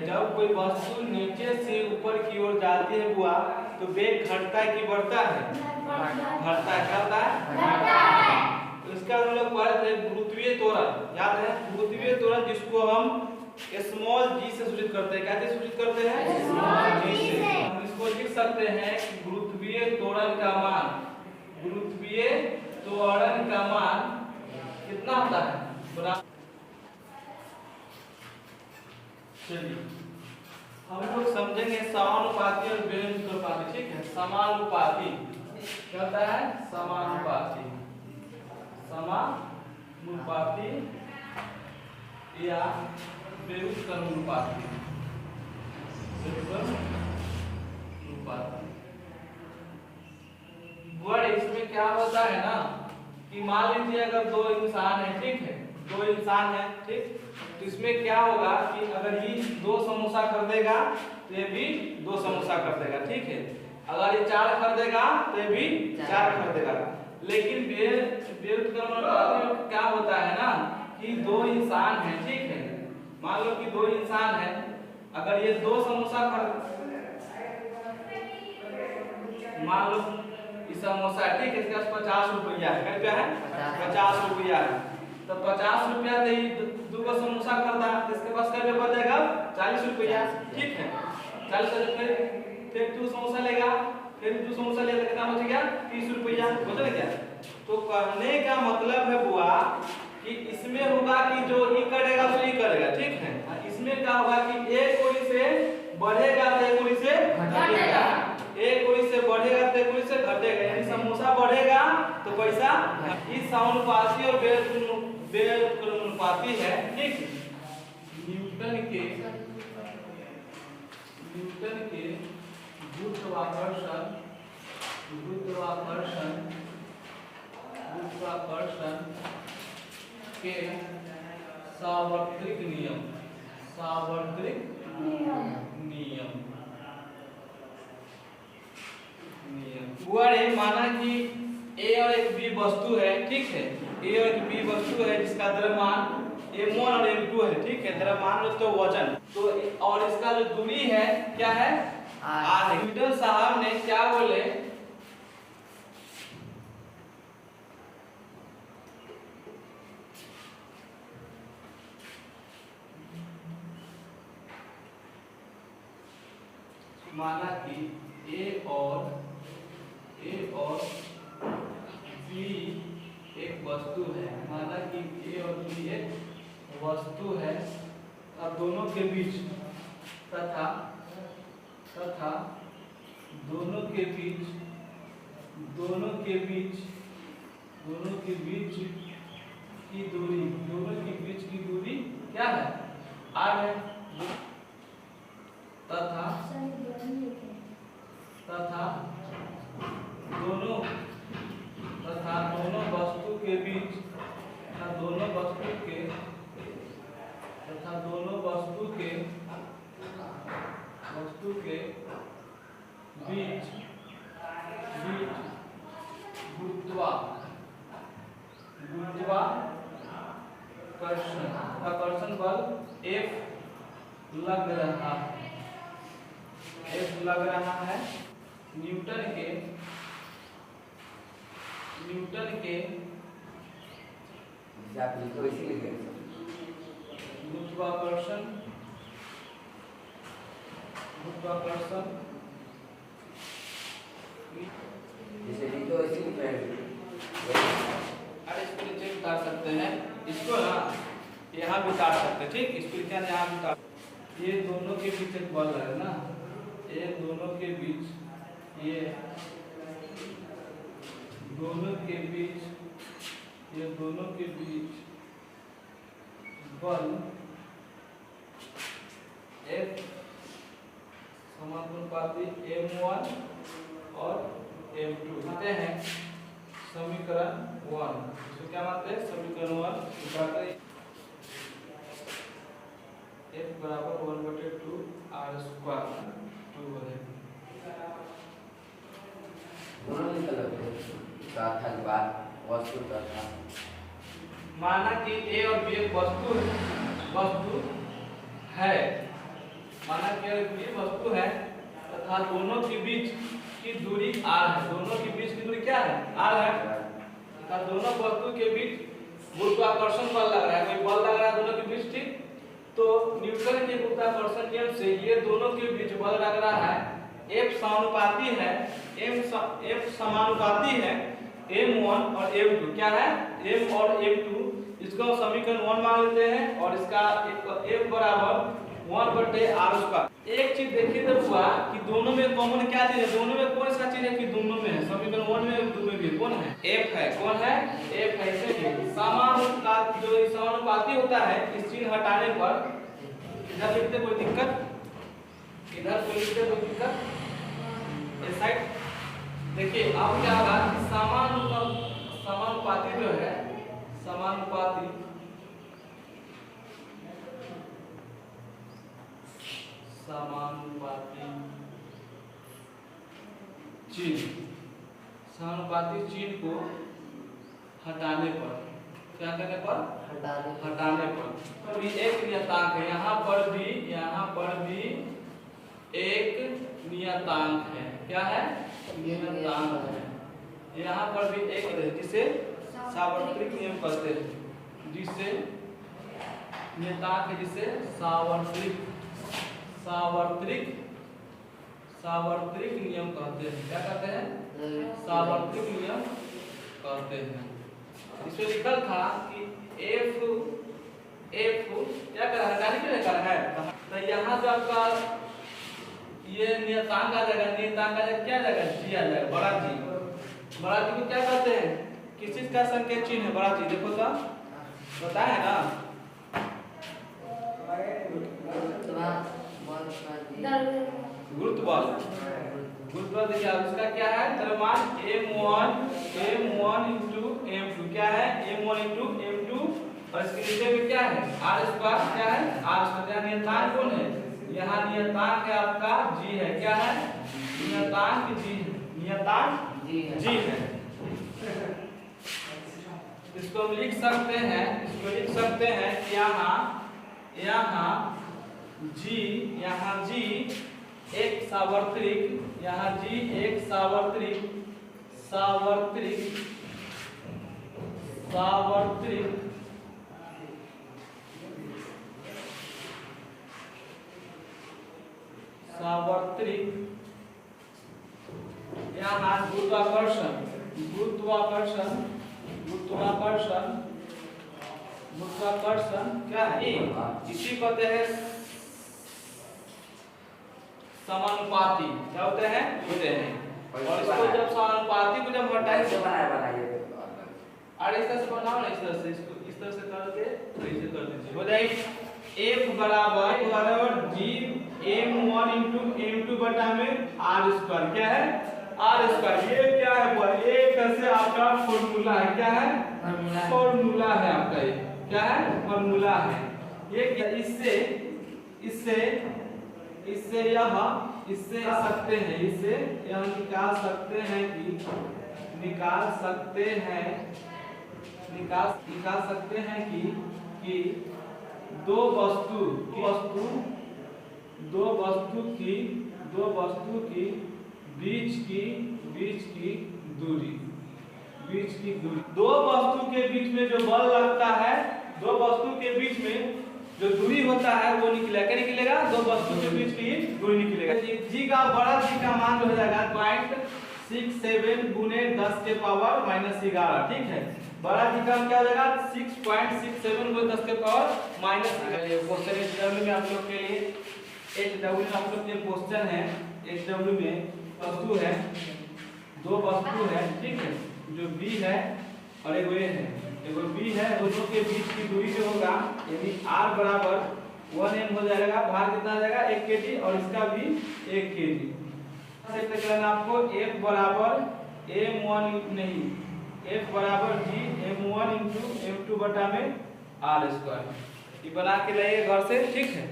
जब कोई वस्तु नीचे से ऊपर की ओर जाती है बुआ तो वेग घटता है कि बढ़ता है? घटता है। क्या होता है? घटता है। तो इसका हम लोग पढ़े थे गुरुत्वीय त्वरण, याद है? गुरुत्वीय त्वरण जिसको हम स्मॉल जी से सूचित करते हैं। क्या से सूचित करते हैं? स्मॉल जी से। हम इसको लिख सकते हैं कि गुरुत्वीय त्वरण का मान, गुरुत्वीय त्वरण का मान कितना होता है? चलिए हम लोग समझेंगे समानुपाती और व्युत्क्रमानुपाती। ठीक है, समानुपाती क्या होता है? समानुपाती, समानुपाती या व्युत्क्रमानुपाती। वर्ड इसमें क्या होता है ना कि मान लीजिए अगर दो इंसान है, ठीक है, दो इंसान है, ठीक, तो इसमें क्या होगा कि अगर ये 2 समोसा खरीदेगा तो ये भी 2 समोसा खरीदेगा, ठीक है। अगर ये 4 खरीदेगा तो ये भी 4 खरीदेगा। लेकिन व्युत्क्रमानुपाती में क्या होता है ना कि 2 इंसान है, ठीक है, मान लो कि 2 इंसान है, अगर ये 2 समोसा मान लो इस समोसा है, ठीक है, इसका 50 रुपया है। क्या है? 50 रुपया है। तो 50 रुपया से ही 2 समोसा खरीदा तो इसके पास क्या बच जाएगा? 40 रुपया, ठीक है। 40 रुपये फिर 2 समोसा लेगा, फिर 2 समोसा लेगा, कितना बच गया? 30 रुपया, बच गया क्या? तो कहने का मतलब है बुआ कि इसमें होगा कि जो ई करेगा तो ई करेगा, ठीक है। इसमें क्या होगा कि एक ओर से बढ़ेगा तो एक ओर से घटेगा, एक ओर से बढ़ेगा तो एक ओर से घटेगा, यानी समोसा बढ़ेगा तो पैसा। इस समानुपाती और व्युत्क्रमानुपाती है, ठीक। न्यूटन के गुरुत्वाकर्षण के सार्वत्रिक नियम, हुआ माना कि ए और एक बी वस्तु है, ठीक है, ए और एक बी वस्तु है जिसका द्रव्यमान m1 और m2 है, ठीक है, द्रव्यमान तो वजन तो, और इसका जो दूरी है क्या है? r। न्यूटन साहब ने क्या बोले? माना कि ए और बी एक वस्तु है, माना कि ए और बी एक वस्तु है, अब दोनों के बीच तथा दोनों के बीच की दूरी क्या है? r है। तथा दोनों वस्तु के बीच गुरुत्वाकर्षण बल F लग रहा है। न्यूटन के गुरुत्वाकर्षण अरे इसको नीचे उतार सकते हैं, इसको ना यहाँ भी उतार सकते हैं, ठीक, इसको यहाँ भी उतार। ये दोनों के बीच एक बल है ना, ये दोनों के बीच बल F समानुपाती m1 और m2 मानते हैं समीकरण 1। इसको क्या मानते हैं? समीकरण 1 उठाते हैं F बराबर 1/2 r² 2 माना कि ए और बी एक वस्तु है, माना कि ये वस्तु है तथा दोनों के बीच की दूरी r है। दोनों के बीच की दूरी क्या है? r है। तथा दोनों वस्तु के बीच गुरुत्वाकर्षण बल लग रहा है, कोई बल लग रहा है दोनों के बीच, ठीक। तो न्यूटन के गुरुत्वाकर्षण नियम से ये दोनों के बीच बल लग रहा है, F समानुपाती है, F समानुपाती है m1 और m2। क्या है? m और m2। इसको हम समीकरण 1 मान लेते हैं और इसका F बराबर 1/r²। एक चीज देखिए तो हुआ कि दोनों में कॉमन क्या चीज है? दोनों में कौन सा चीज है कि दोनों में है? समीकरण 1 में 2 में भी कौन है? F है। कौन है? F है। इसे समानुपाती, जो समानुपाती होता है, इस चीज हटाने पर इधर लिखते कोई दिक्कत, इधर कोई लिखते कोई दिक्कत, इस साइड देखिए। अब क्या होगा? समानुपाती जो है, समानुपाती चिन्ह, समानुपाती चिन्ह को हटाने पर, क्या करने पर? हटाने पर अभी एक नियतांक है, यहाँ पर भी एक नियतांक है। क्या है? नियतांक है। यहाँ पर भी एक है, जिसे सार्वत्रिक नियम कहते हैं, जिसे नियतांक है, जिसे सार्वत्रिक नियम कहते हैं। क्या कहते हैं? सार्वत्रिक नियम कहते हैं। इसमें लिखल था कि F क्या कर रहा है? हटाने के लिए कर रहा है। तो यहाँ जो आपका ये नियतांक आ जाएगा, नियतांक आ जाएगा, क्या आ जाएगा? G आ जाएगा, बड़ा G। बड़ा G को क्या कहते हैं? किस चीज का संकेत चिन्ह है बड़ा G? देखो तो बताया है ना, गुरुत्व बल। देखिए इसका क्या है? द्रव्यमान m1 into m2। क्या है? m1 into m2 और इसके नीचे में क्या है? r²। क्या है? r²। यहाँ नियतांक कौन है? यहाँ नियतांक है आपका G है। क्या है? नियतांक G है। इसको हम लिख सकते हैं कि यहाँ G एक सार्वत्रिक, यहाँ G एक सार्वत्रिक यहाँ गुरुत्वाकर्षण क्या है? इसी कहते हैं समानुपाती। क्या होते हैं? और इसको जब समानुपाती को जब हटाए, अरे इस तरह से बनाओ ना, इस तरह से, इसको इस तरह से करके ऐसे कर दीजिए, हो जाएगी F बराबर G m1 into m2 बटा में r²। क्या है? r²। ये क्या है? ये कैसे आपका फॉर्मूला है। क्या है? फॉर्मूला है आपका। ये क्या है? फॉर्मूला है। ये क्या? इससे सकते हैं, इससे यह निकाल सकते हैं कि दो वस्तु की बीच की दूरी, दो वस्तु के बीच में जो बल लगता है, दो वस्तु के बीच में जो दूरी होता है वो निकलेगा। क्या निकलेगा? दो वस्तु के बीच की दूरी निकलेगा। G का बड़ा G का मान जो हो जाएगा 0.67 गुने 10 के पावर -11। ठीक है, बड़ा G का क्या हो जाएगा? 6.67 गुने 10 के पावर -11। क्वेश्चन HW में आप लोग के लिए, HW में आप लोग के क्वेश्चन है, HW में वस्तु है, दो वस्तु है, ठीक है, जो B है और एक A है, एगो B है, दोनों के बीच की दूरी जो होगा यानी R बराबर 1m हो जाएगा। भार कितना आ जाएगा? 1 kg और इसका भी 1 kg। सेट करना आपको F बराबर F बराबर G m1 into m2 बटा में r²। ये बना के लाइए घर से, ठीक है।